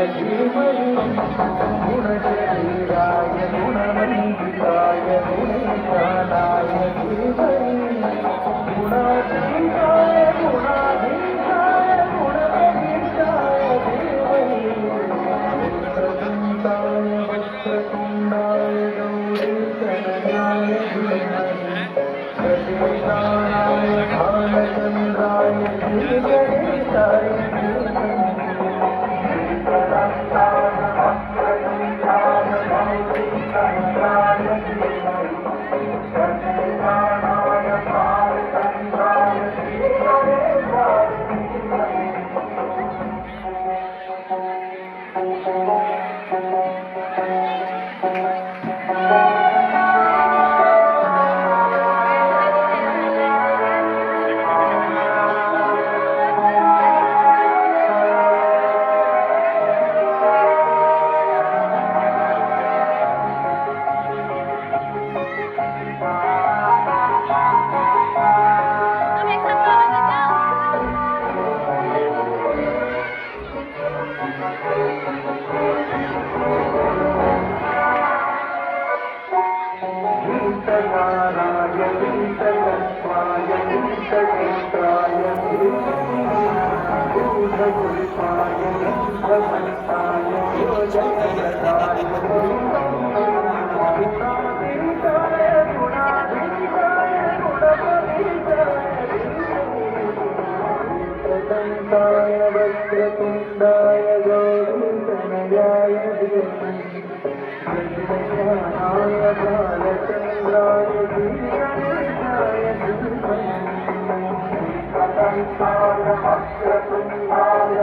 धीमहि गुणशरीराय गुणमण्डिताय गुणेशानाय धीमहि गुणातीताय गुणाधीशाय गुणप्रविष्टाय धीमहि वक्रतुण्डाय वक्रतुण्डाय गौरीतनयाय धीमहि प्रतीकानाय भालचन्द्राय श्रीगणेशाय धीमहि वक्रतुण्डाय गौरीतनयाय धीमहि प्रतीकानाय भालचन्द्राय श्रीगणेशाय धीमहि वक्रतुण्डाय